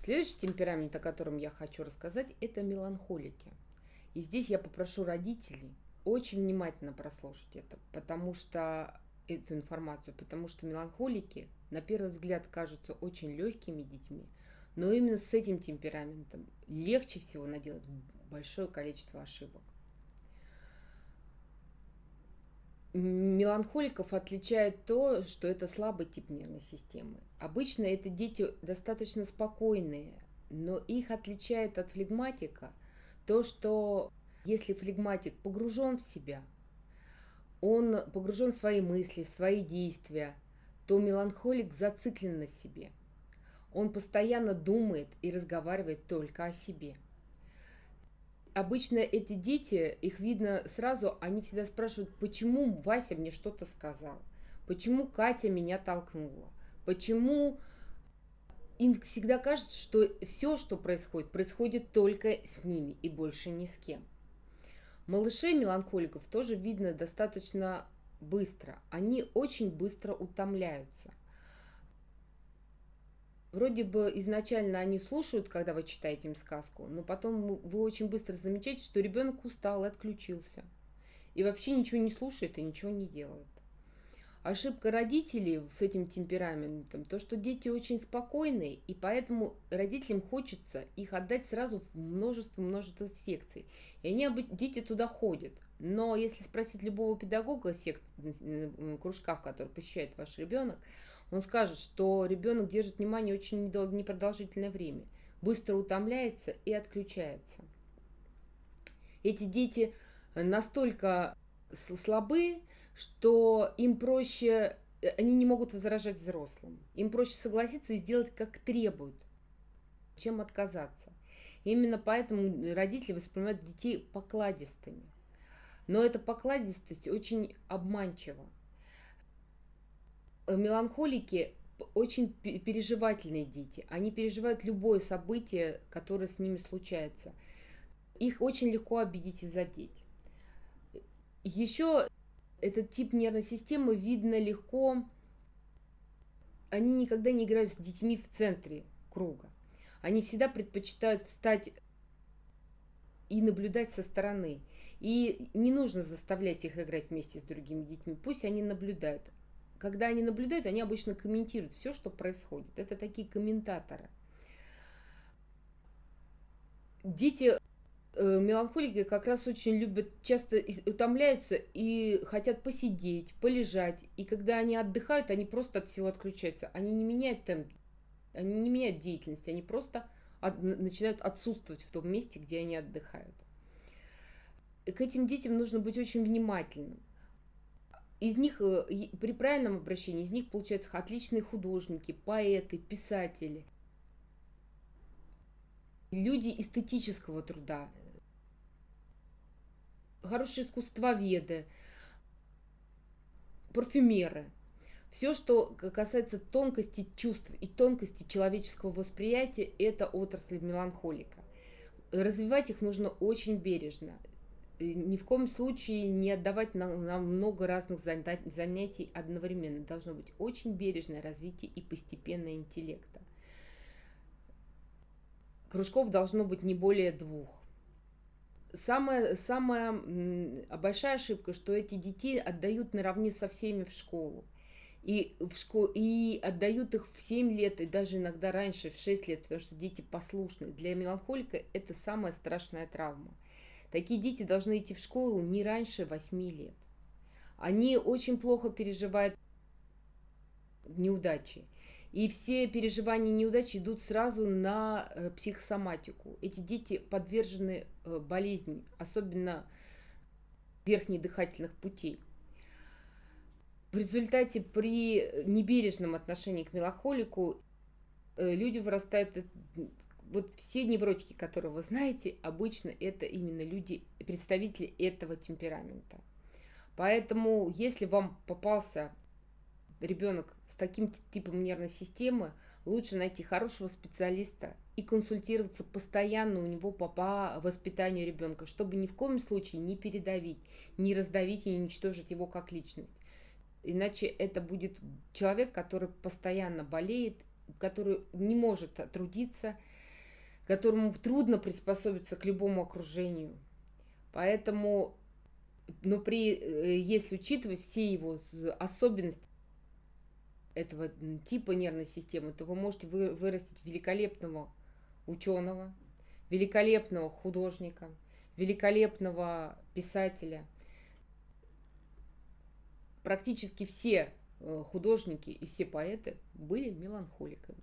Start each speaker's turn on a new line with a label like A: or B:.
A: Следующий темперамент, о котором я хочу рассказать, это меланхолики. И здесь я попрошу родителей очень внимательно прослушать это, потому что эту информацию, потому что меланхолики на первый взгляд кажутся очень легкими детьми, но именно с этим темпераментом легче всего наделать большое количество ошибок. Меланхоликов отличает то, что это слабый тип нервной системы. Обычно это дети достаточно спокойные, но их отличает от флегматика то, что если флегматик погружен в себя, он погружен в свои мысли, в свои действия, то меланхолик зациклен на себе. Он постоянно думает и разговаривает только о себе. Обычно эти дети, их видно сразу, они всегда спрашивают, почему Вася мне что-то сказал, почему Катя меня толкнула, почему им всегда кажется, что все, что происходит, происходит только с ними и больше ни с кем. Малышей меланхоликов тоже видно достаточно быстро. Они очень быстро утомляются. Вроде бы изначально они слушают, когда вы читаете им сказку, но потом вы очень быстро замечаете, что ребенок устал и отключился. И вообще ничего не слушает и ничего не делает. Ошибка родителей с этим темпераментом, то, что дети очень спокойные, и поэтому родителям хочется их отдать сразу в множество секций. И дети туда ходят. Но если спросить любого педагога кружка, в который посещает ваш ребенок, он скажет, что ребенок держит внимание очень непродолжительное время, быстро утомляется и отключается. Эти дети настолько слабы, что им проще, они не могут возражать взрослым. Им проще согласиться и сделать, как требуют, чем отказаться. Именно поэтому родители воспринимают детей покладистыми. Но эта покладистость очень обманчива. Меланхолики очень переживательные дети. Они переживают любое событие, которое с ними случается. Их очень легко обидеть и задеть. Еще этот тип нервной системы видно легко. Они никогда не играют с детьми в центре круга. Они всегда предпочитают встать и наблюдать со стороны. И не нужно заставлять их играть вместе с другими детьми. Пусть они наблюдают. Когда они наблюдают, они обычно комментируют все, что происходит. Это такие комментаторы. Дети меланхолики как раз очень любят, часто утомляются и хотят посидеть, полежать. И когда они отдыхают, они просто от всего отключаются. Они не меняют темп, они не меняют деятельность, они просто начинают отсутствовать в том месте, где они отдыхают. И к этим детям нужно быть очень внимательным. Из них, при правильном обращении, из них получаются отличные художники, поэты, писатели, люди эстетического труда, хорошие искусствоведы, парфюмеры. Все, что касается тонкости чувств и тонкости человеческого восприятия, это отрасль меланхолика. Развивать их нужно очень бережно. Ни в коем случае не отдавать на много разных занятий одновременно. Должно быть очень бережное развитие и постепенное интеллекта. Кружков должно быть не более 2. Самая большая ошибка, что эти детей отдают наравне со всеми в школу. И отдают их в 7 лет, и даже иногда раньше, в 6 лет, потому что дети послушные. Для меланхолика это самая страшная травма. Такие дети должны идти в школу не раньше 8 лет. Они очень плохо переживают неудачи. И все переживания неудачи идут сразу на психосоматику. Эти дети подвержены болезни, особенно верхних дыхательных путей. В результате при небережном отношении к меланхолику люди вырастают. Вот все невротики, которые вы знаете, обычно это именно люди, представители этого темперамента. Поэтому, если вам попался ребенок с таким типом нервной системы, лучше найти хорошего специалиста и консультироваться постоянно у него по воспитанию ребенка, чтобы ни в коем случае не передавить, не раздавить и не уничтожить его как личность. Иначе это будет человек, который постоянно болеет, который не может трудиться, которому трудно приспособиться к любому окружению. Поэтому, но если учитывать все его особенности этого типа нервной системы, то вы можете вырастить великолепного ученого, великолепного художника, великолепного писателя. Практически все художники и все поэты были меланхоликами.